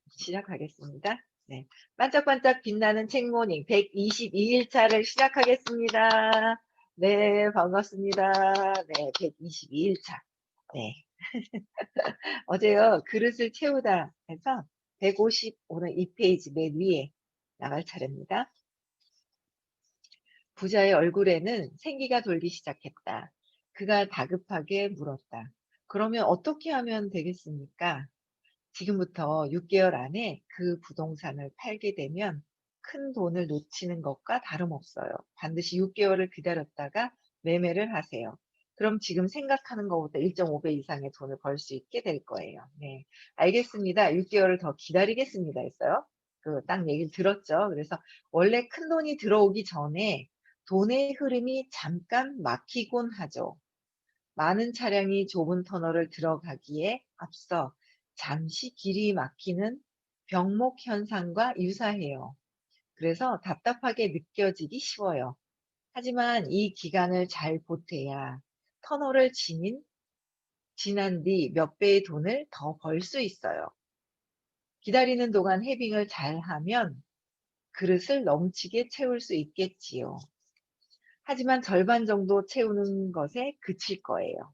시작하겠습니다. 네. 반짝반짝 빛나는 책모닝 122일 차를 시작하겠습니다. 네, 반갑습니다. 네, 122일 차. 네. 어제요, 그릇을 채우다 해서 150, 오늘 2페이지 맨 위에 나갈 차례입니다. 부자의 얼굴에는 생기가 돌기 시작했다. 그가 다급하게 물었다. 그러면 어떻게 하면 되겠습니까? 지금부터 6개월 안에 그 부동산을 팔게 되면 큰 돈을 놓치는 것과 다름없어요. 반드시 6개월을 기다렸다가 매매를 하세요. 그럼 지금 생각하는 것보다 1.5배 이상의 돈을 벌 수 있게 될 거예요. 네. 알겠습니다. 6개월을 더 기다리겠습니다. 했어요. 그 딱 얘기를 들었죠. 그래서 원래 큰 돈이 들어오기 전에 돈의 흐름이 잠깐 막히곤 하죠. 많은 차량이 좁은 터널을 들어가기에 앞서 잠시 길이 막히는 병목 현상과 유사해요. 그래서 답답하게 느껴지기 쉬워요. 하지만 이 기간을 잘 보태야 터널을 지난 뒤 몇 배의 돈을 더 벌 수 있어요. 기다리는 동안 헤빙을 잘 하면 그릇을 넘치게 채울 수 있겠지요. 하지만 절반 정도 채우는 것에 그칠 거예요.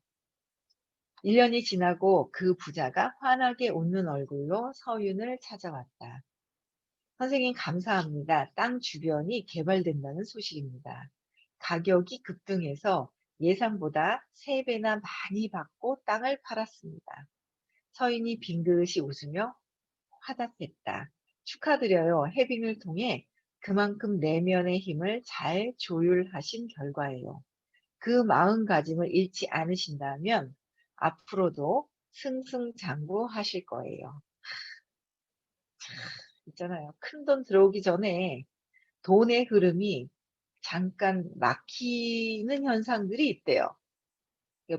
1년이 지나고 그 부자가 환하게 웃는 얼굴로 서윤을 찾아왔다. 선생님 감사합니다. 땅 주변이 개발된다는 소식입니다. 가격이 급등해서 예상보다 3배나 많이 받고 땅을 팔았습니다. 서인이 빙긋이 웃으며 화답했다. 축하드려요. 해빙을 통해 그만큼 내면의 힘을 잘 조율하신 결과예요. 그 마음가짐을 잃지 않으신다면 앞으로도 승승장구하실 거예요. 있잖아요. 큰돈 들어오기 전에 돈의 흐름이 잠깐 막히는 현상들이 있대요.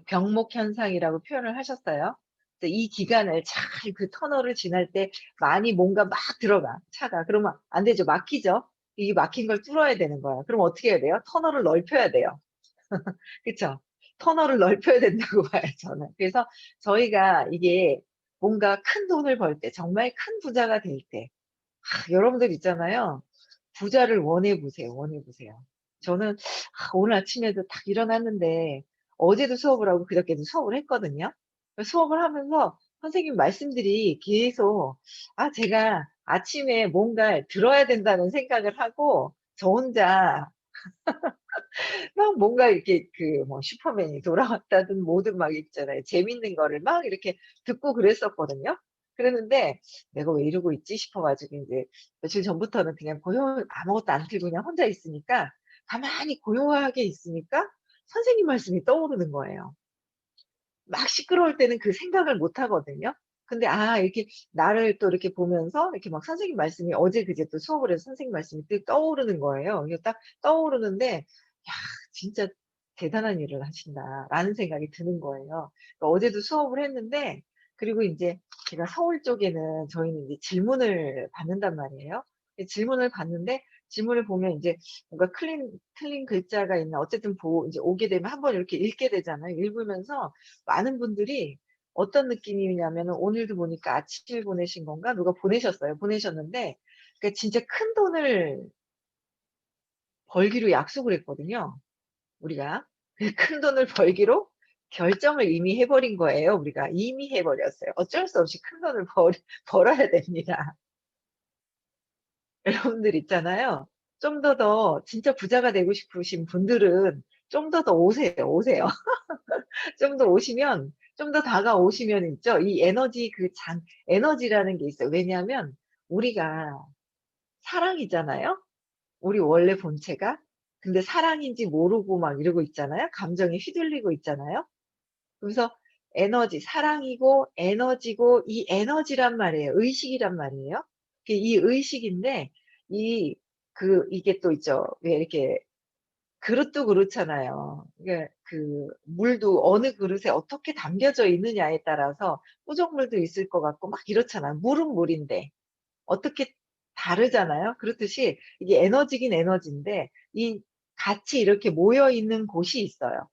병목 현상이라고 표현을 하셨어요. 그래서 이 기간을 잘 그 터널을 지날 때 많이 뭔가 막 들어가 차가. 그러면 안 되죠. 막히죠. 이 막힌 걸 뚫어야 되는 거야. 그럼 어떻게 해야 돼요? 터널을 넓혀야 돼요. 그쵸? 터널을 넓혀야 된다고 봐요, 저는. 그래서 저희가 이게 뭔가 큰 돈을 벌 때, 정말 큰 부자가 될 때, 여러분들 있잖아요. 부자를 원해 보세요. 원해 보세요. 저는 오늘 아침에도 딱 일어났는데 어제도 수업을 하고 그저께도 수업을 했거든요. 수업을 하면서 선생님 말씀들이 계속 제가 아침에 뭔가 들어야 된다는 생각을 하고 저 혼자 막 뭔가 이렇게 그 뭐 슈퍼맨이 돌아왔다든 뭐든 막 있잖아요. 재밌는 거를 막 이렇게 듣고 그랬었거든요. 그랬는데 '내가 왜 이러고 있지?' 싶어 가지고 인제 며칠 전부터는 그냥 아무것도 안 틀고 그냥 혼자 있으니까 가만히 고요하게 있으니까 선생님 말씀이 떠오르는 거예요. 막 시끄러울 때는 그 생각을 못 하거든요. 근데 이렇게 나를 또 이렇게 보면서 이렇게 막 선생님 말씀이 어제 그제 또 수업을 해서 선생님 말씀이 뜩 떠오르는 거예요. 이게 딱 떠오르는데 '야 진짜 대단한 일을 하신다.'라는 생각이 드는 거예요. 그러니까 어제도 수업을 했는데 그리고 인제 제가 서울 쪽에는 저희는 이제 질문을 받는단 말이에요. 질문을 받는데 질문을 보면 인제 뭔가 틀린 글자가 있나 어쨌든 이제 오게 되면 한번 이렇게 읽게 되잖아요. 읽으면서 많은 분들이 어떤 느낌이냐면은 오늘도 보니까 아침에 보내신 건가 누가 보내셨어요. 보내셨는데 그러니까 진짜 큰돈을 벌기로 약속을 했거든요, 우리가. 그 큰돈을 벌기로 결정을 이미 해 버린 거예요, 우리가. 이미 해 버렸어요. 어쩔 수 없이 큰돈을 벌어야 됩니다. 여러분들 있잖아요. 좀 더 진짜 부자가 되고 싶으신 분들은 좀 더 오세요, 오세요. 좀 더 오시면 좀 더 다가오시면 있죠. 이 에너지 에너지라는 게 있어요. 왜냐하면 우리가 사랑이잖아요. 우리 원래 본체가. 근데 사랑인지 모르고 막 이러고 있잖아요. 감정에 휘둘리고 있잖아요. 그래서 사랑이고 에너지고 이 에너지란 말이에요. 의식이란 말이에요. 이 의식인데 이게 또 있죠. 왜 이렇게 그릇도 그렇잖아요. 이게 물도 어느 그릇에 어떻게 담겨져 있느냐에 따라서 꾸정물도 있을 것 같고 막 이렇잖아요. 물은 물인데 어떻게 다르잖아요. 그렇듯이 이게 에너지긴 에너지인데 이 같이 이렇게 모여 있는 곳이 있어요.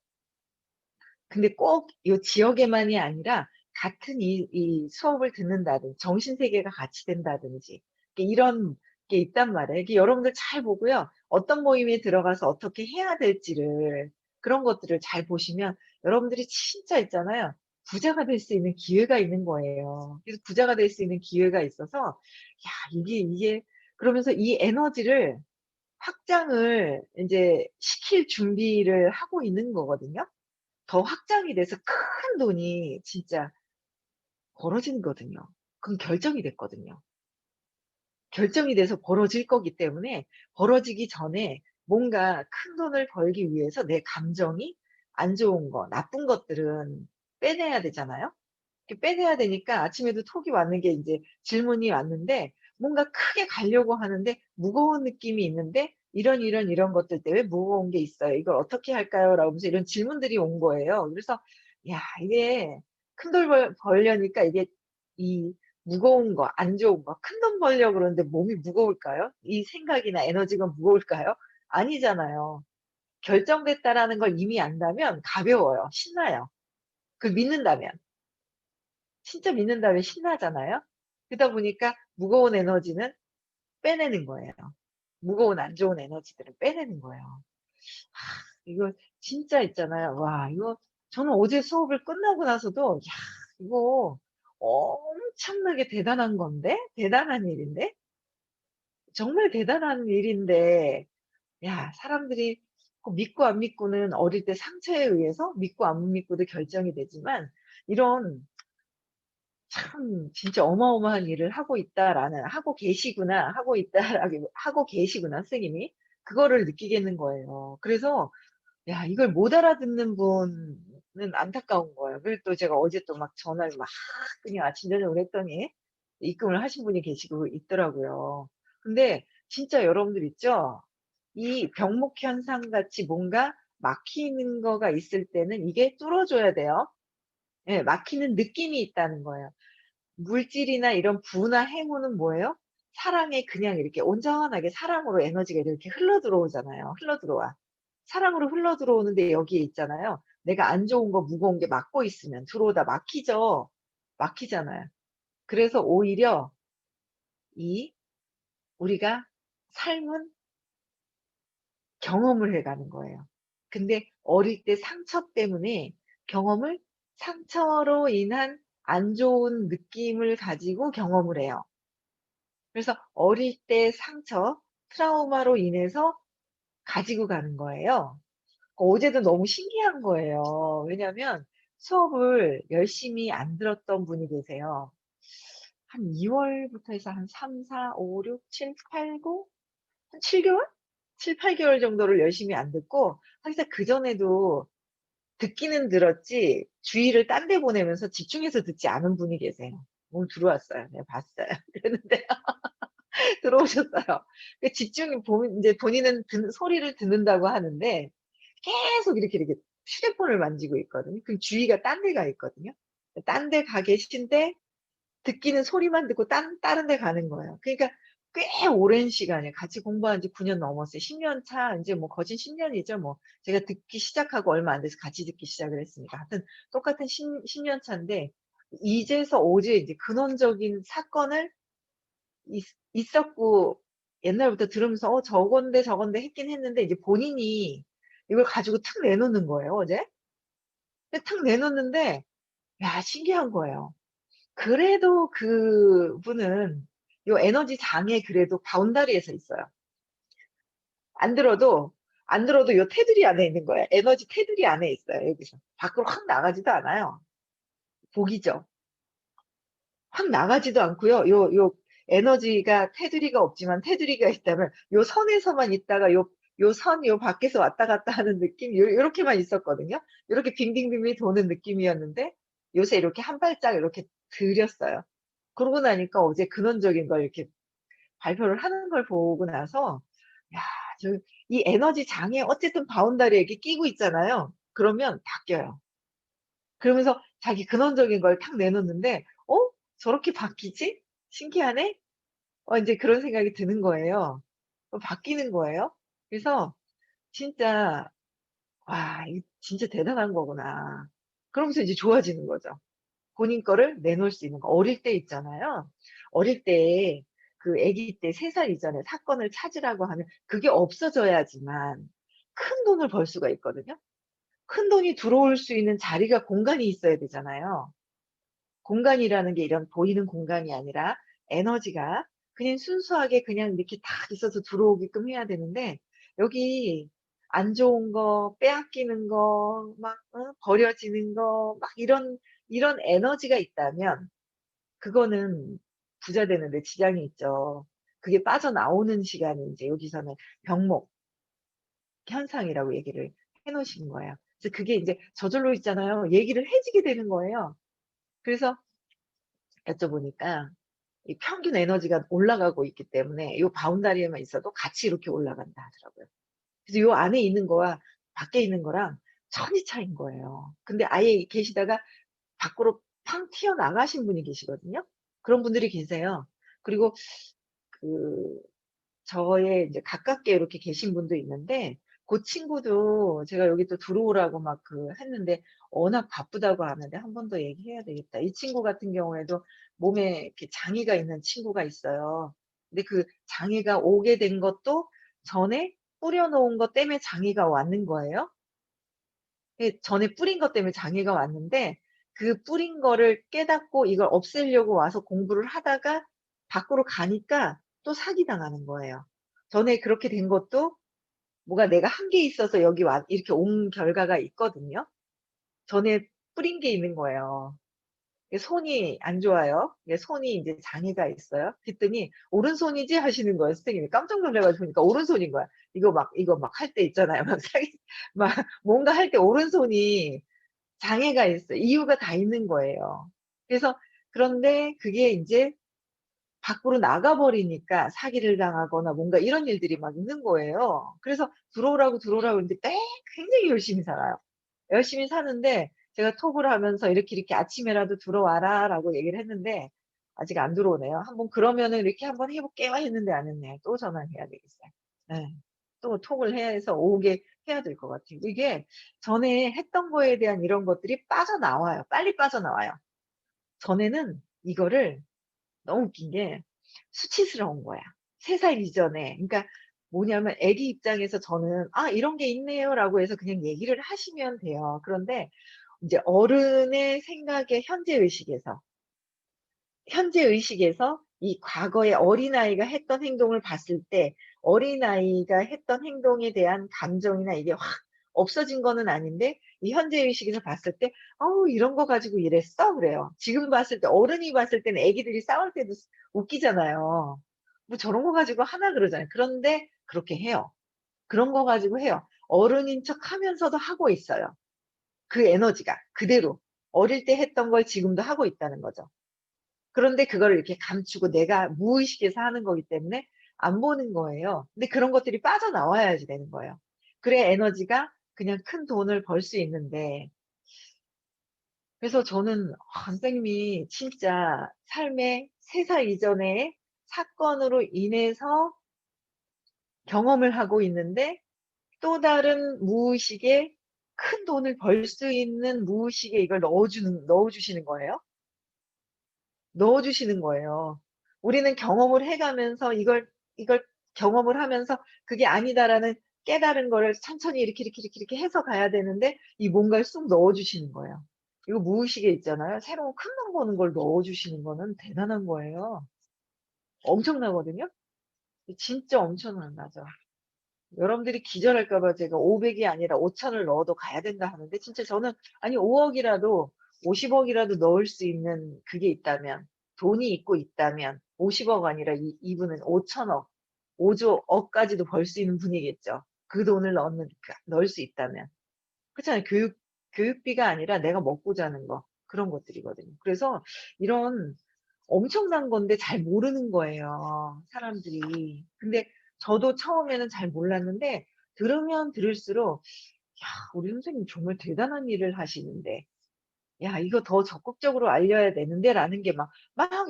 근데 꼭 요 지역에만이 아니라 같은 이 수업을 듣는다든지 정신 세계가 같이 된다든지 이런 게 있단 말이에요. 이게 여러분들 잘 보고요. 어떤 모임에 들어가서 어떻게 해야 될지를 그런 것들을 잘 보시면 여러분들이 진짜 있잖아요. 부자가 될 수 있는 기회가 있는 거예요. 그래서 부자가 될 수 있는 기회가 있어서 야 이게 그러면서 이 에너지를 확장을 인제 시킬 준비를 하고 있는 거거든요. 더 확장이 돼서 큰 돈이 진짜 벌어지거든요. 그건 결정이 됐거든요. 결정이 돼서 벌어질 거기 때문에 벌어지기 전에 뭔가 큰돈을 벌기 위해서 내 감정이 안 좋은 거, 나쁜 것들은 빼내야 되잖아요. 이렇게 빼내야 되니까 아침에도 톡이 왔는 게 인제 질문이 왔는데 뭔가 크게 가려고 하는데 무거운 느낌이 있는데 "이런 것들 때문에 무거운 게 있어요. 이걸 어떻게 할까요?" 라면서 이런 질문들이 온 거예요. 그래서 야 이게 큰돈 벌려니까 이게 이 무거운 거, 안 좋은 거 큰돈 벌려고 그러는데 몸이 무거울까요? 이 생각이나 에너지가 무거울까요? 아니잖아요. 결정됐다라는 걸 이미 안다면 가벼워요. 신나요. 그걸 믿는다면. 진짜 믿는다면 신나잖아요. 그러다 보니까 무거운 에너지는 빼내는 거예요. 무거운 안 좋은 에너지들을 빼내는 거예요. 이거 진짜 있잖아요. 와 이거 저는 어제 수업을 끝나고 나서도 '야 이거 엄청나게 대단한 건데? 대단한 일인데? 정말 대단한 일인데' 야 사람들이 그 믿고 안 믿고는 어릴 때 상처에 의해서 믿고 안 믿고도 결정이 되지만 이런 참 진짜 어마어마한 일을 하고 있다라는 '하고 계시구나. 하고 있다.'라기 '하고 계시구나 선생님이.' 그거를 느끼겠는 거예요. 그래서 야 이걸 못 알아듣는 분은 안타까운 거예요. 그리고 또 제가 어제 또 막 전화를 막 그냥 아침 저녁으로 했더니 입금을 하신 분이 계시고 있더라고요. 근데 진짜 여러분들 있죠? 이 병목 현상 같이 뭔가 막히는 거가 있을 때는 이게 뚫어 줘야 돼요. 예 막히는 느낌이 있다는 거예요. 물질이나 이런 부나 행운은 뭐예요? 사랑에 그냥 이렇게 온전하게 사랑으로 에너지가 이렇게 흘러 들어오잖아요. 흘러 들어와. 사랑으로 흘러 들어오는데 여기에 있잖아요. 내가 안 좋은 거 무거운 게 막고 있으면 들어오다 막히죠. 막히잖아요. 그래서 오히려 이 우리가 삶은 경험을 해 가는 거예요. 근데 어릴 때 상처 때문에 경험을 상처로 인한 안 좋은 느낌을 가지고 경험을 해요. 그래서 어릴 때 상처, 트라우마로 인해서 가지고 가는 거예요. 어제도 너무 신기한 거예요. 왜냐하면 수업을 열심히 안 들었던 분이 계세요. 한 2 월부터 해서 한 3, 4, 5, 6, 7, 8, 9 한 7 개월? 7-8 개월 정도를 열심히 안 듣고 사실상 그전에도 듣기는 들었지 주의를 딴 데 보내면서 집중해서 듣지 않은 분이 계세요. 오늘 들어왔어요. 내가 봤어요. 그랬는데 들어오셨어요. 그 집중이 인제 본인은 소리를 듣는다고 하는데 계속 이렇게 휴대폰을 만지고 있거든요. 그럼 주의가 딴 데 가 있거든요. 딴 데 가 계신데 듣기는 소리만 듣고 다른 데 가는 거예요. 그러니까 꽤 오랜 시간을 같이 공부한 지 9년 넘었어요. 10년 차 인제 뭐 거진 10 년이죠 뭐. 제가 듣기 시작하고 얼마 안 돼서 같이 듣기 시작을 했으니까. 하여튼 똑같은 10년 차인데 이제서 어제 이제 근원적인 사건을 있었고 옛날부터 들으면서 저건데 했긴 했는데 이제 본인이 이걸 가지고 탁 내놓는 거예요 어제. 근데 탁 내놓는데 야 신기한 거예요. 그래도 그분은 요 에너지 장에 그래도 바운다리에 서 있어요. 안 들어도 요 테두리 안에 있는 거예요. 에너지 테두리 안에 있어요 여기서. 밖으로 확 나가지도 않아요. 복이죠. 확 나가지도 않고요. 요 에너지가 테두리가 없지만 테두리가 있다면 요 선에서만 있다가 요 선 요 밖에서 왔다 갔다 하는 느낌 요렇게만 있었거든요. 요렇게 빙빙빙빙 도는 느낌이었는데 요새 이렇게 한 발짝 이렇게 들였어요. 그러고 나니까 어제 근원적인 걸 이렇게 발표를 하는 걸 보고 나서 야 저 이 에너지 장에 어쨌든 바운다리에 이렇게 끼고 있잖아요. 그러면 바뀌어요. 그러면서 자기 근원적인 걸 탁 내놓는데 '어 저렇게 바뀌지? 신기하네?' 인제 그런 생각이 드는 거예요. 바뀌는 거예요. 그래서 진짜 '와 이거 진짜 대단한 거구나.' 그러면서 이제 좋아지는 거죠. 본인 거를 내놓을 수 있는 거. 어릴 때 있잖아요. 어릴 때 그 아기 때 3살 이전에 사건을 찾으라고 하면 그게 없어져야지만 큰 돈을 벌 수가 있거든요. 큰돈이 들어올 수 있는 자리가 공간이 있어야 되잖아요. 공간이라는 게 이런 보이는 공간이 아니라 에너지가 그냥 순수하게 그냥 이렇게 딱 있어서 들어오게끔 해야 되는데 여기 안 좋은 거, 빼앗기는 거, 막 버려지는 거 막 이런 에너지가 있다면 그거는 부자 되는 데 지장이 있죠. 그게 빠져나오는 시간이 인제 여기서는 병목 현상이라고 얘기를 해 놓으신 거예요. 그래서 그게 인제 저절로 있잖아요. 얘기를 해지게 되는 거예요. 그래서 여쭤보니까 이 평균 에너지가 올라가고 있기 때문에 요 바운다리에만 있어도 같이 이렇게 올라간다 하더라고요. 그래서 요 안에 있는 거와 밖에 있는 거랑 천이 차이인 거예요. 근데 아예 계시다가 밖으로 팡 튀어나가신 분이 계시거든요. 그런 분들이 계세요. 그리고 그 저의 이제 가깝게 이렇게 계신 분도 있는데 그 친구도 제가 여기 또 들어오라고 막 했는데 워낙 바쁘다고 하는데 한 번 더 얘기해야 되겠다. 이 친구 같은 경우에도 몸에 이렇게 장애가 있는 친구가 있어요. 근데 그 장애가 오게 된 것도 전에 뿌려 놓은 것 때문에 장애가 왔는 거예요. 예, 전에 뿌린 것 때문에 장애가 왔는데 그 뿌린 거를 깨닫고 이걸 없애려고 와서 공부를 하다가 밖으로 가니까 또 사기당하는 거예요. 전에 그렇게 된 것도 뭐가 내가 한 게 있어서 여기 와 이렇게 온 결과가 있거든요. 전에 뿌린 게 있는 거예요. 이 손이 안 좋아요. 예, 손이 인제 장애가 있어요. 그랬더니 "오른손이지?" 하시는 거예요 선생님이. 깜짝 놀라 가지고 보니까 오른손인 거야. 이거 막 할 때 있잖아요. 막 사기 막 뭔가 할 때 오른손이 장애가 있어요. 이유가 다 있는 거예요. 그래서 그런데 그게 인제 밖으로 나가 버리니까 사기를 당하거나 뭔가 이런 일들이 막 있는 거예요. 그래서 들어오라고 했는데 굉장히 열심히 살아요. 열심히 사는데 제가 톡을 하면서 "이렇게 아침에라도 들어와라."라고 얘기를 했는데 아직 안 들어오네요. 한번 그러면은 이렇게 "한번 해 볼게요." 했는데 안 했네요. 또 전화를 해야 되겠어요. 예. 또 톡을 해서 오게 해야 될 것 같아요. 이게 전에 했던 거에 대한 이런 것들이 빠져나와요. 빨리 빠져나와요. 전에는 이거를 너무 웃긴 게 수치스러운 거야. 3살 이전에. 그러니까 뭐냐면 애기 입장에서 저는 "아 이런 게 있네요."라고 해서 그냥 얘기를 하시면 돼요. 그런데 인제 어른의 생각의 현재 의식에서 이 과거에 어린아이가 했던 행동을 봤을 때 어린아이가 했던 행동에 대한 감정이나 이게 확 없어진 거는 아닌데 이 현재 의식에서 봤을 때 "어우 이런 거 가지고 이랬어?" 그래요. 지금 봤을 때 어른이 봤을 때는 애기들이 싸울 때도 웃기잖아요. "뭐 저런 거 가지고 하나?" 그러잖아요. 그런데 그렇게 해요. 그런 거 가지고 해요. 어른인 척하면서도 하고 있어요. 그 에너지가 그대로. 어릴 때 했던 걸 지금도 하고 있다는 거죠. 그런데 그거를 이렇게 감추고 내가 무의식에서 하는 거기 때문에 안 보는 거예요. 근데 그런 것들이 빠져나와야지 되는 거예요. 그래야 에너지가 그냥 큰 돈을 벌 수 있는데 그래서 저는 선생님이 진짜 삶의 3살 이전의 사건으로 인해서 경험을 하고 있는데 또 다른 무의식에 큰 돈을 벌 수 있는 무의식에 이걸 넣어 주시는 거예요. 넣어 주시는 거예요. 우리는 경험을 해 가면서 이걸 경험을 하면서 '그게 아니다.'라는 깨달은 거를 천천히 이렇게 해서 가야 되는데 이 뭔가를 쑥 넣어 주시는 거예요. 이거 무의식에 있잖아요. 새로운 큰돈 버는 걸 넣어 주시는 거는 대단한 거예요. 엄청나거든요. 진짜 엄청나죠. 여러분들이 기절할까 봐 제가 500이 아니라 5,000을 넣어도 가야 된다 하는데 진짜 저는 아니 5억 이라도 50억 이라도 넣을 수 있는 그게 있다면 돈이 있고 있다면 50억 아니라 이분은 5천억, 5조 억까지도 벌 수 있는 분이겠죠. 그 돈을 넣을 수 있다면. 그렇잖아요. 교육비가 아니라 내가 먹고 자는 거 그런 것들이거든요. 그래서 이런 엄청난 건데 잘 모르는 거예요, 사람들이. 근데 저도 처음에는 잘 몰랐는데 들으면 들을수록 '야 우리 선생님 정말 대단한 일을 하시는데. 야 이거 더 적극적으로 알려야 되는데.'라는 게 막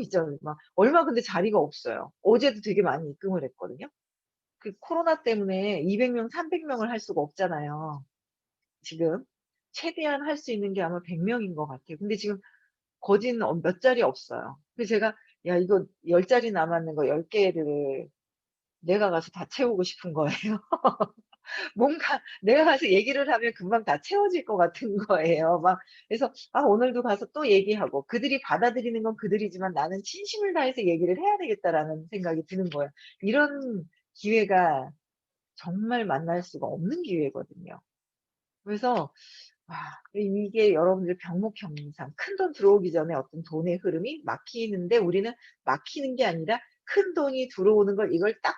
있잖아요. 막 얼마 근데 자리가 없어요. 어제도 되게 많이 입금을 했거든요. 그 코로나 때문에 200 명, 300 명을 할 수가 없잖아요. 지금 최대한 할 수 있는 게 아마 100 명인 것 같아요. 근데 지금 거진 몇 자리 없어요. 그래서 제가 야 이거 10자리 남았는 거 10개를 내가 가서 다 채우고 싶은 거예요. 뭔가 내가 가서 얘기를 하면 금방 다 채워질 것 같은 거예요. 막 그래서 아 오늘도 가서 또 얘기하고 그들이 받아들이는 건 그들이지만 나는 진심을 다해서 얘기를 해야 되겠다라는 생각이 드는 거예요. 이런 기회가 정말 만날 수가 없는 기회거든요. 그래서 와, 이게 여러분들 병목현상, 큰돈 들어오기 전에 어떤 돈의 흐름이 막히는데 우리는 막히는 게 아니라 큰 돈이 들어오는 걸 이걸 딱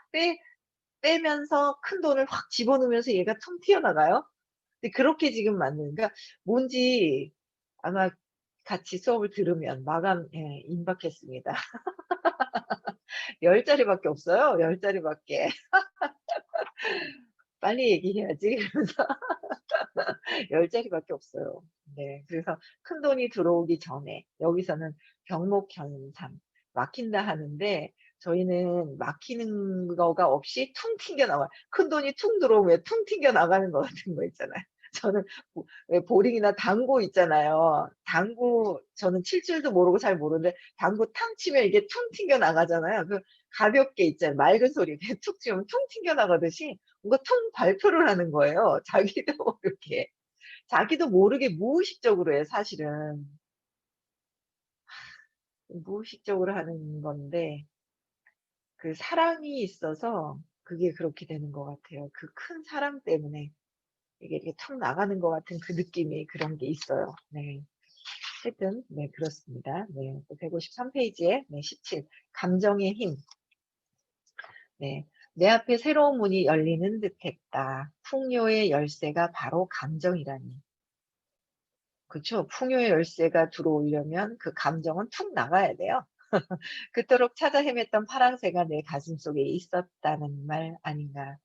빼면서 큰 돈을 확 집어넣으면서 얘가 통 튀어나가요. 근데 그렇게 지금 맞는, 그러니까 뭔지 아마 같이 수업을 들으면 마감, 예, 임박했습니다. 10자리밖에 없어요. 10자리밖에. 빨리 얘기해야지. 그러면서 10자리밖에 없어요. 네. 그래서 큰돈이 들어오기 전에 여기서는 병목현상 막힌다 하는데 저희는 막히는 거가 없이 퉁 튕겨 나와요. 큰돈이 퉁 들어오면 퉁 튕겨 나가는 것 같은 거 있잖아요. 저는 왜 보링이나 당구 있잖아요. 당구 저는 칠 줄도 모르고 잘 모르는데 당구 탕 치면 이게 퉁 튕겨 나가잖아요. 그 가볍게 있잖아요. 맑은 소리 툭 치면 퉁 튕겨 나가듯이 뭔가 퉁 발표를 하는 거예요. 자기도 모르게. 자기도 모르게 무의식적으로 해요, 사실은. 무의식적으로 하는 건데, 그 사랑이 있어서 그게 그렇게 되는 것 같아요. 그 큰 사랑 때문에 이게 이렇게 툭 나가는 것 같은 그 느낌이 그런 게 있어요. 네. 하여튼, 네, 그렇습니다. 네. 153페이지에, 네, 17. 감정의 힘. 네. 내 앞에 새로운 문이 열리는 듯 했다. 풍요의 열쇠가 바로 감정이라니. 그쵸. 풍요의 열쇠가 들어오려면 그 감정은 툭 나가야 돼요. 그토록 찾아 헤맸던 파랑새가 내 가슴속에 있었다는 말 아닌가.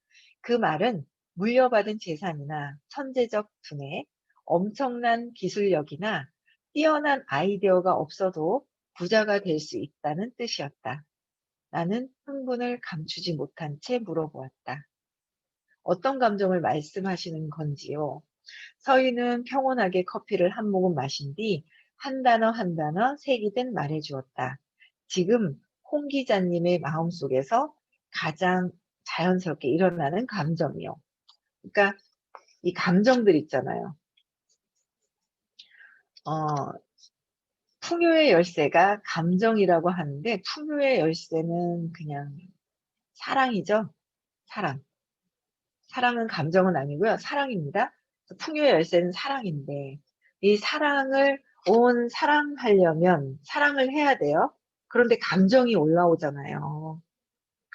그 말은 물려받은 재산이나 천재적 두뇌, 엄청난 기술력이나 뛰어난 아이디어가 없어도 부자가 될 수 있다는 뜻이었다. 나는 흥분을 감추지 못한 채 물어보았다. 어떤 감정을 말씀하시는 건지요? 서희는 평온하게 커피를 한 모금 마신 뒤 한 단어 한 단어 색이든 말해주었다. 지금 홍 기자님의 마음속에서 가장 자연스럽게 일어나는 감정이요. 그러니까 이 감정들 있잖아요. 어, 풍요의 열쇠가 감정이라고 하는데 풍요의 열쇠는 그냥 사랑이죠. 사랑. 사랑은 감정은 아니고요. 사랑입니다. 풍요의 열쇠는 사랑인데 이 사랑을 사랑하려면 사랑을 해야 돼요. 그런데 감정이 올라오잖아요.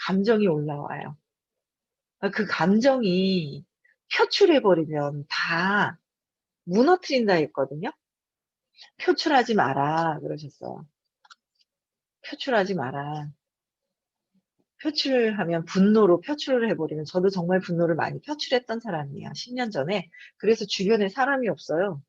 감정이 올라와요. 그 감정이 표출해버리면 다 무너뜨린다 했거든요. 표출하지 마라 그러셨어요. 표출하지 마라. 표출하면 분노로 표출을 해버리면 저도 정말 분노를 많이 표출했던 사람이에요. 10년 전에. 그래서 주변에 사람이 없어요.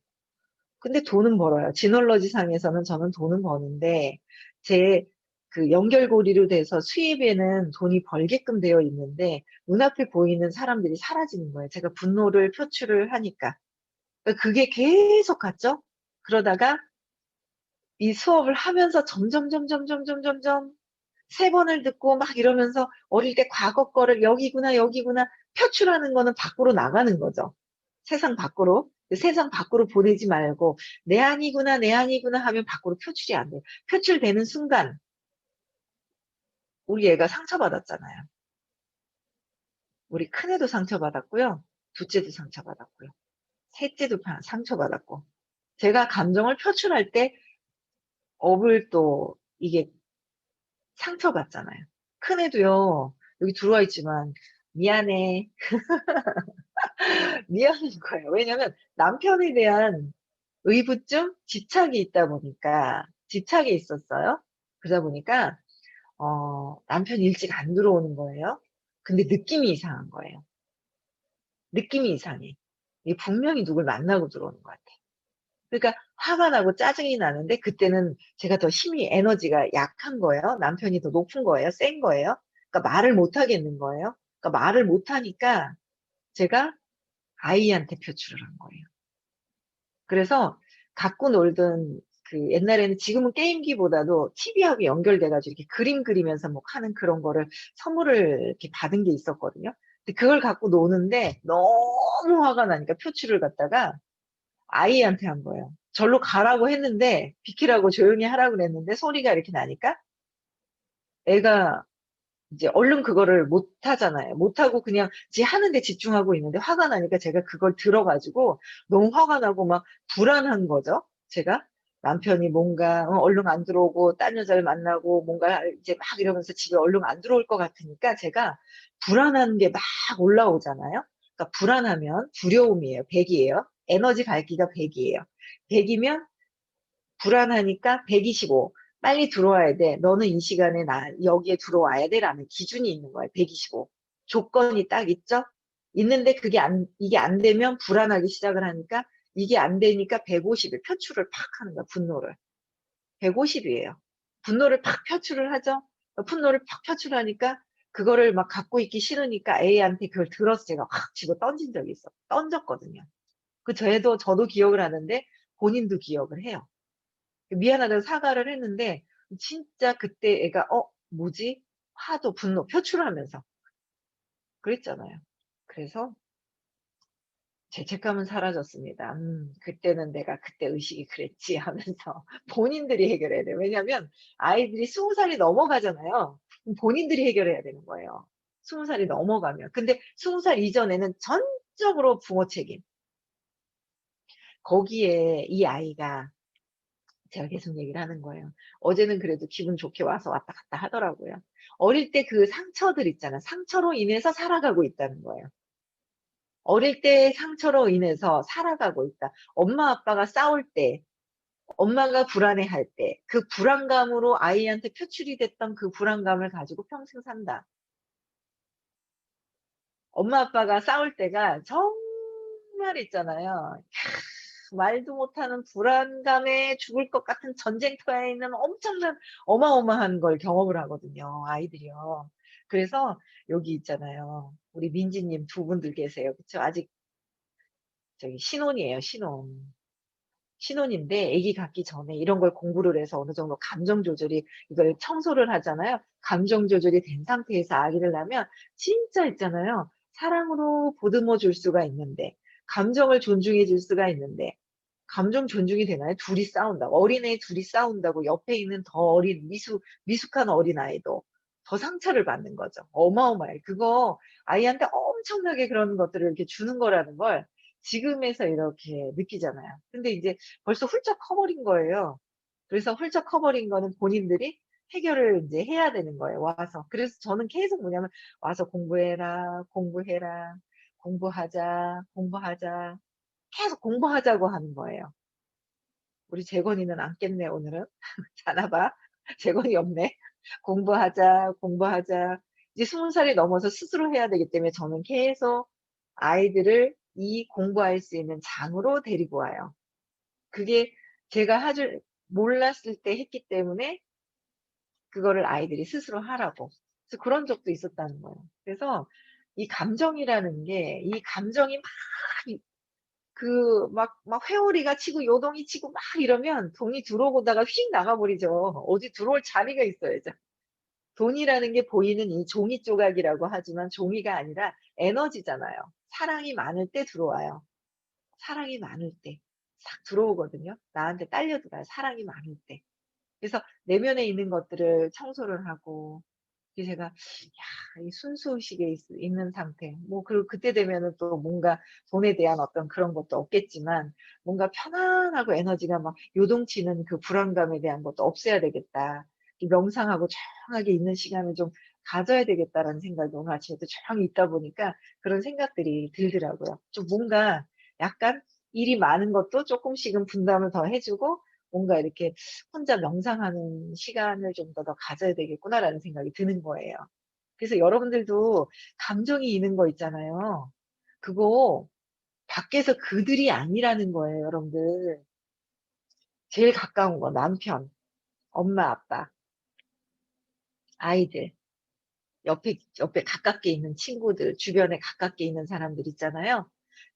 근데 돈은 벌어요. 지놀러지 상에서는 저는 돈은 버는데 제 그 연결고리로 돼서 수입에는 돈이 벌게끔 되어 있는데 눈앞에 보이는 사람들이 사라지는 거예요. 제가 분노를 표출을 하니까. 그러니까 그게 계속 갔죠. 그러다가 이 수업을 하면서 점점 3번을 듣고 막 이러면서 어릴 때 과거 거를 여기구나 여기구나 표출하는 거는 밖으로 나가는 거죠. 세상 밖으로. 세상 밖으로 보내지 말고 내 아니구나 내 아니구나 하면 밖으로 표출이 안 돼요. 표출되는 순간 우리 애가 상처받았잖아요. 우리 큰애도 상처받았고요. 둘째도 상처받았고요. 셋째도 상처받았고 제가 감정을 표출할 때 업을 또 이게 상처받잖아요. 큰애도요. 여기 들어와 있지만 미안해 미안한 거예요. 왜냐면 남편에 대한 의부증, 집착이 있다 보니까 집착이 있었어요. 그러다 보니까 남편이 일찍 안 들어오는 거예요. 근데 느낌이 이상한 거예요. 느낌이 이상해. 이게 분명히 누굴 만나고 들어오는 것 같아. 그러니까 화가 나고 짜증이 나는데 그때는 제가 더 힘이 에너지가 약한 거예요. 남편이 더 높은 거예요. 센 거예요. 그러니까 말을 못 하겠는 거예요. 그러니까 말을 못 하니까 제가 아이한테 표출을 한 거예요. 그래서 갖고 놀던 그 옛날에는 지금은 게임기보다도 TV하고 연결돼 가지고 이렇게 그림 그리면서 뭐 하는 그런 거를 선물을 이렇게 받은 게 있었거든요. 근데 그걸 갖고 노는데 너무 화가 나니까 표출을 갖다가 아이한테 한 거예요. 절로 가라고 했는데 비키라고 조용히 하라고 그랬는데 소리가 이렇게 나니까 애가 이제 얼른 그거를 못 하잖아요. 못 하고 그냥 지 하는데 집중하고 있는데 화가 나니까 제가 그걸 들어가지고 너무 화가 나고 막 불안한 거죠. 제가 남편이 뭔가 얼른 안 들어오고 딴 여자를 만나고 뭔가 이제 막 이러면서 집에 얼른 안 들어올 것 같으니까 제가 불안한 게 막 올라오잖아요. 그러니까 불안하면 두려움이에요. 100이에요. 에너지 밝기가 100이에요. 100이면 불안하니까 125. 빨리 들어와야 돼. 너는 이 시간에 여기에 들어와야 돼. 라는 기준이 있는 거예요. 125. 조건이 딱 있죠? 있는데 이게 안 되면 불안하기 시작을 하니까 이게 안 되니까 150에 표출을 팍 하는 거야. 분노를. 150이에요. 분노를 팍 표출을 하죠? 분노를 팍 표출하니까 그거를 막 갖고 있기 싫으니까 A한테 그걸 들어서 제가 확 집어 던진 적이 있어. 던졌거든요. 저도 기억을 하는데 본인도 기억을 해요. 미안하다고 사과를 했는데 진짜 그때 애가 뭐지? 화도 분노 표출하면서 그랬잖아요. 그래서 죄책감은 사라졌습니다. 그때는 내가 그때 의식이 그랬지 하면서 본인들이 해결해야 돼요. 왜냐하면 아이들이 20살이 넘어가잖아요. 본인들이 해결해야 되는 거예요. 20살이 넘어가면. 근데 20살 이전에는 전적으로 부모 책임. 거기에 이 아이가 제가 계속 얘기를 하는 거예요. 어제는 그래도 기분 좋게 와서 왔다 갔다 하더라고요. 어릴 때 그 상처들 있잖아. 상처로 인해서 살아가고 있다는 거예요. 어릴 때 상처로 인해서 살아가고 있다. 엄마 아빠가 싸울 때, 엄마가 불안해할 때, 그 불안감으로 아이한테 표출이 됐던 그 불안감을 가지고 평생 산다. 엄마 아빠가 싸울 때가 정말 있잖아요. 말도 못하는 불안감에 죽을 것 같은 전쟁터에 있는 엄청난 어마어마한 걸 경험을 하거든요. 아이들이요. 그래서 여기 있잖아요. 우리 민지님 두 분들 계세요. 그쵸? 아직 저기 신혼이에요. 신혼인데 아기 갖기 전에 이런 걸 공부를 해서 어느 정도 감정 조절이 이걸 청소를 하잖아요. 감정 조절이 된 상태에서 아기를 낳으면 진짜 있잖아요. 사랑으로 보듬어 줄 수가 있는데 감정을 존중해 줄 수가 있는데 감정 존중이 되나요? 둘이 싸운다고. 어린애 둘이 싸운다고 옆에 있는 더 미숙한 어린아이도 더 상처를 받는 거죠. 어마어마해. 그거 아이한테 엄청나게 그런 것들을 이렇게 주는 거라는 걸 지금에서 이렇게 느끼잖아요. 근데 이제 벌써 훌쩍 커버린 거예요. 그래서 훌쩍 커버린 거는 본인들이 해결을 이제 해야 되는 거예요. 와서. 그래서 저는 계속 뭐냐면 와서 공부해라, 공부해라, 공부하자. 계속 공부하자고 하는 거예요. 우리 재건이는 안 깼네, 오늘은. 자나 봐. 재건이 없네. 공부하자. 이제 20살이 넘어서 스스로 해야 되기 때문에 저는 계속 아이들을 이 공부할 수 있는 장으로 데리고 와요. 그게 제가 몰랐을 때 했기 때문에 그거를 아이들이 스스로 하라고. 그래서 그런 적도 있었다는 거예요. 그래서 이 감정이라는 게, 이 감정이 막 회오리가 치고 요동이 치고 막 이러면 돈이 들어오다가 휙 나가버리죠. 어디 들어올 자리가 있어야죠. 돈이라는 게 보이는 이 종이 조각이라고 하지만 종이가 아니라 에너지잖아요. 사랑이 많을 때 들어와요. 사랑이 많을 때 싹 들어오거든요. 나한테 딸려들어요. 사랑이 많을 때. 그래서 내면에 있는 것들을 청소를 하고 그래서 제가 이 순수의식에 있는 상태. 뭐, 그리고 그때 되면은 또 뭔가 돈에 대한 어떤 그런 것도 없겠지만, 뭔가 편안하고 에너지가 막 요동치는 그 불안감에 대한 것도 없애야 되겠다. 이 명상하고 조용하게 있는 시간을 좀 가져야 되겠다라는 생각이 오늘 아침에도 조용히 있다 보니까 그런 생각들이 들더라고요. 좀 뭔가 약간 일이 많은 것도 조금씩은 분담을 더 해주고, 뭔가 이렇게 혼자 명상하는 시간을 좀 더 가져야 되겠구나라는 생각이 드는 거예요. 그래서 여러분들도 감정이 있는 거 있잖아요. 그거 밖에서 그들이 아니라는 거예요, 여러분들. 제일 가까운 거, 남편, 엄마, 아빠, 아이들, 옆에 가깝게 있는 친구들, 주변에 가깝게 있는 사람들 있잖아요.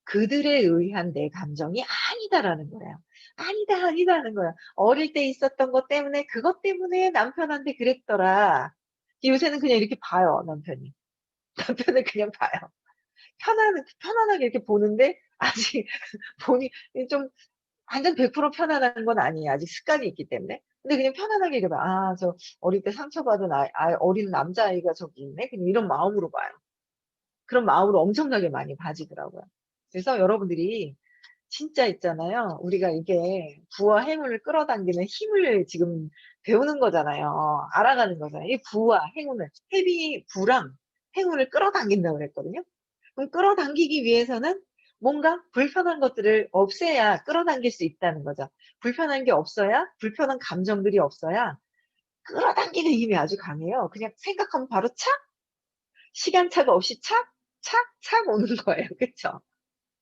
그들에 의한 내 감정이 아니다라는 거예요. 아니다, 아니다 하는 거예요. 어릴 때 있었던 것 때문에 그것 때문에 남편한테 그랬더라. 요새는 그냥 이렇게 봐요, 남편이. 남편을 그냥 봐요. 편안하게 이렇게 보는데 아직 본인 좀 완전 100% 편안한 건 아니에요. 아직 습관이 있기 때문에. 근데 그냥 편안하게 이래 봐. '아 저 어릴 때 상처받은 어린 남자아이가 저기 있네.' 그냥 이런 마음으로 봐요. 그런 마음으로 엄청나게 많이 봐지더라고요. 그래서 여러분들이 진짜 있잖아요. 우리가 이게 부와 행운을 끌어당기는 힘을 지금 배우는 거잖아요. 알아가는 거잖아요. 이 부와 행운을 부랑 행운을 끌어당긴다고 그랬거든요. 그럼 끌어당기기 위해서는 뭔가 불편한 것들을 없애야 끌어당길 수 있다는 거죠. 불편한 게 없어야, 불편한 감정들이 없어야 끌어당기는 힘이 아주 강해요. 그냥 생각하면 바로 착, 시간차가 없이 착, 착, 착 오는 거예요. 그쵸?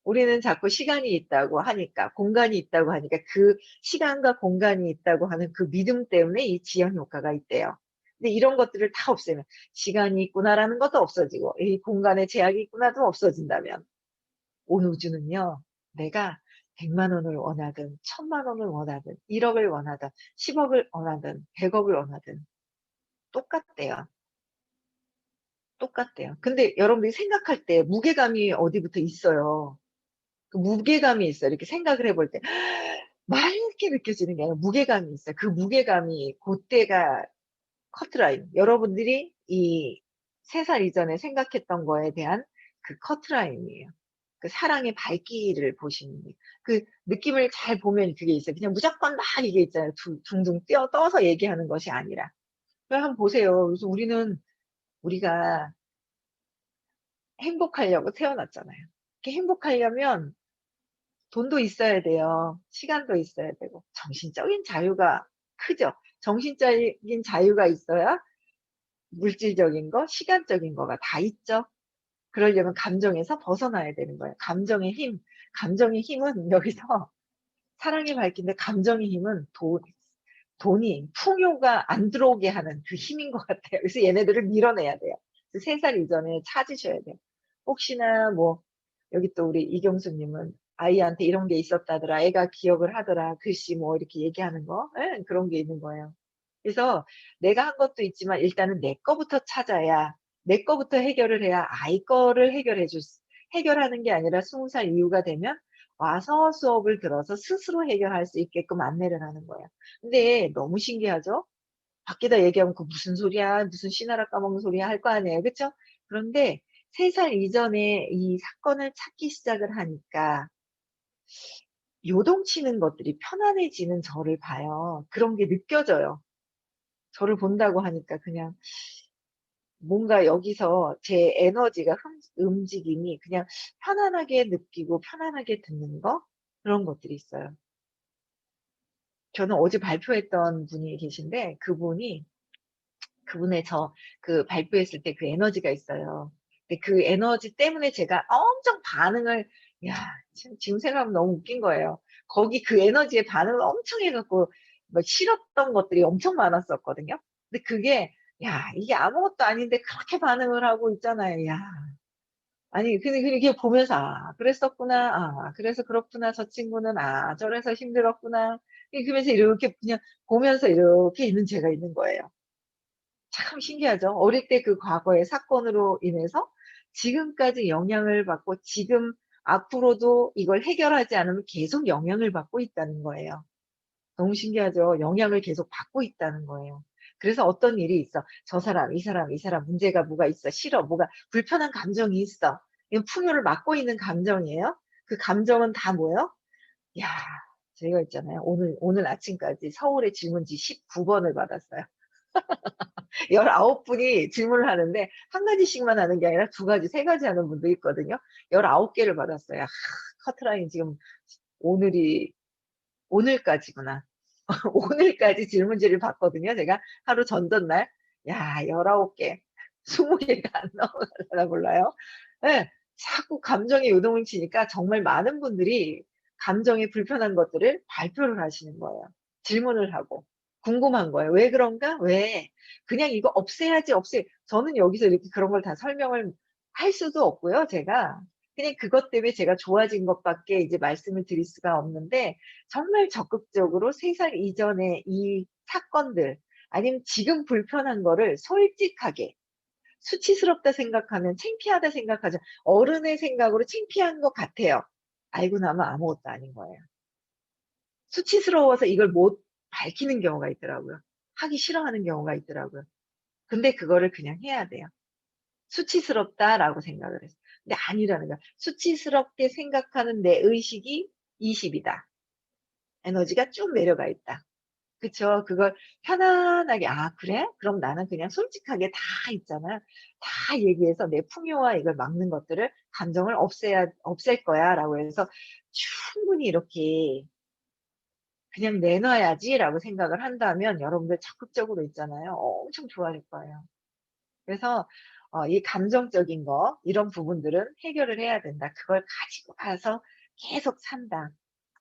우리는 자꾸 시간이 있다고 하니까, 공간이 있다고 하니까 그 시간과 공간이 있다고 하는 그 믿음 때문에 이 지연 효과가 있대요. 근데 이런 것들을 다 없애면 '시간이 있구나.'라는 것도 없어지고 이 공간에 제약이 있구나도 없어진다면 온 우주는요, 내가 100만 원을 원하든 1000만 원을 원하든 1억을 원하든 10억을 원하든 100억을 원하든 똑같대요. 똑같대요. 근데 여러분들이 생각할 때 무게감이 어디부터 있어요. 그 무게감이 있어요. 이렇게 생각을 해볼 때 맑게 느껴지는 게 아니라 무게감이 있어요. 그 무게감이 고때가 커트라인. 여러분들이 이 3살 이전에 생각했던 거에 대한 그 커트라인이에요. 그 사랑의 발길을 보시는 게. 그 느낌을 잘 보면 그게 있어요. 그냥 무조건 막 이게 있잖아요. 둥둥 떠서 얘기하는 것이 아니라. 그걸 한번 보세요. 그래서 우리가 행복하려고 태어났잖아요. 이렇게 행복하려면 돈도 있어야 돼요. 시간도 있어야 되고 정신적인 자유가 크죠. 정신적인 자유가 있어야 물질적인 거, 시간적인 거가 다 있죠. 그러려면 감정에서 벗어나야 되는 거예요. 감정의 힘. 감정의 힘은 여기서 사랑의 밝기인데 감정의 힘은 돈이 풍요가 안 들어오게 하는 그 힘인 것 같아요. 그래서 얘네들을 밀어내야 돼요. 3살 이전에 찾으셔야 돼요. 혹시나 뭐 여기 또 우리 이경수 님은 아이한테 이런 게 있었다더라. 애가 기억을 하더라. 글씨 뭐 이렇게 얘기하는 거. 예, 그런 게 있는 거예요. 그래서 내가 한 것도 있지만 일단은 내 거부터 찾아야 내 거부터 해결을 해야 아이 거를 해결하는 게 아니라 20살 이후가 되면 와서 수업을 들어서 스스로 해결할 수 있게끔 안내를 하는 거예요. 근데 너무 신기하죠? 밖에다 얘기하면 "그 무슨 소리야. 무슨 씨나라 까먹는 소리야." 할 거 아니에요. 그쵸? 그런데 3살 이전에 이 사건을 찾기 시작을 하니까 요동치는 것들이 편안해지는 저를 봐요. 그런 게 느껴져요. 저를 본다고 하니까 그냥 뭔가 여기서 제 에너지가 움직임이 그냥 편안하게 느끼고 편안하게 듣는 거, 그런 것들이 있어요. 저는 어제 발표했던 분이 계신데 그분의 그 발표했을 때 그 에너지가 있어요. 근데 그 에너지 때문에 제가 엄청 반응을, 야 지금 생각하면 너무 웃긴 거예요. 거기 그 에너지에 반응을 엄청 해 갖고 막 싫었던 것들이 엄청 많았었거든요. 근데 그게, 야 이게 아무것도 아닌데 그렇게 반응을 하고 있잖아요. 야. 아니 근데 이게 보면서 '아 그랬었구나. 아 그래서 그렇구나. 저 친구는 저래서 힘들었구나.' 그러면서 이렇게 그냥 보면서 이렇게 있는 제가 있는 거예요. 참 신기하죠. 어릴 때 그 과거의 사건으로 인해서 지금까지 영향을 받고 지금 앞으로도 이걸 해결하지 않으면 계속 영향을 받고 있다는 거예요. 너무 신기하죠. 영향을 계속 받고 있다는 거예요. 그래서 어떤 일이 있어. 저 사람, 이 사람, 이 사람 문제가 뭐가 있어. 싫어. 뭐가 불편한 감정이 있어. 이건 풍요를 막고 있는 감정이에요. 그 감정은 다 뭐예요? 야, 제가 있잖아요. 오늘 아침까지 서울의 질문지 19번을 받았어요. 19 분이 질문을 하는데 한 가지씩만 하는 게 아니라 2 가지, 3 가지 하는 분도 있거든요. 19 개를 받았어요. 커트라인 지금 오늘이 오늘까지구나. 오늘까지 질문지를 봤거든요, 제가. 하루 전전날. 야 19 개. 20 개가 안 넘어가려나 몰라요. 예. 자꾸 감정의 요동을 치니까 정말 많은 분들이 감정의 불편한 것들을 발표를 하시는 거예요. 질문을 하고. 궁금한 거예요. '왜 그런가? 왜?' 그냥 이거 없애야지 저는 여기서 이렇게 그런 걸 다 설명을 할 수도 없고요, 제가. 그냥 그것 때문에 제가 좋아진 것밖에 이제 말씀을 드릴 수가 없는데, 정말 적극적으로 세상 이전의 이 사건들, 아니면 지금 불편한 거를 솔직하게, 수치스럽다 생각하면, 창피하다 생각하죠. 어른의 생각으로 창피한 것 같아요. 알고 나면 아무것도 아닌 거예요. 수치스러워서 이걸 못 밝히는 경우가 있더라고요. 하기 싫어하는 경우가 있더라고요. 근데 그거를 그냥 해야 돼요. 수치스럽다라고 생각을 했어요. 근데 아니라는 거야. 수치스럽게 생각하는 내 의식이 20이다. 에너지가 쭉 내려가 있다. 그쵸? 그걸 편안하게, 아, 그래? 그럼 나는 그냥 솔직하게 다 있잖아. 다 얘기해서 내 풍요와 이걸 막는 것들을, 감정을 없앨 거야. 라고 해서 충분히 이렇게 그냥 내놔야지라고 생각을 한다면, 여러분들 적극적으로 있잖아요. 엄청 좋아질 거예요. 그래서 이 감정적인 거, 이런 부분들은 해결을 해야 된다. 그걸 가지고 가서 계속 산다.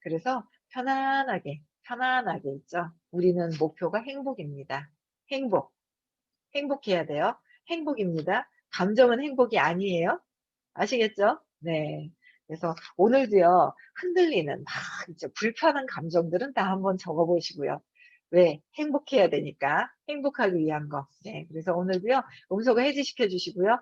그래서 편안하게, 편안하게 있죠. 우리는 목표가 행복입니다. 행복. 행복해야 돼요. 행복입니다. 감정은 행복이 아니에요. 아시겠죠? 네. 그래서 오늘도요, 흔들리는 막 이제 불편한 감정들은 다 한번 적어보시고요. 왜? 행복해야 되니까. 행복하기 위한 거. 네. 그래서 오늘도요, 음소거 해지시켜 주시고요.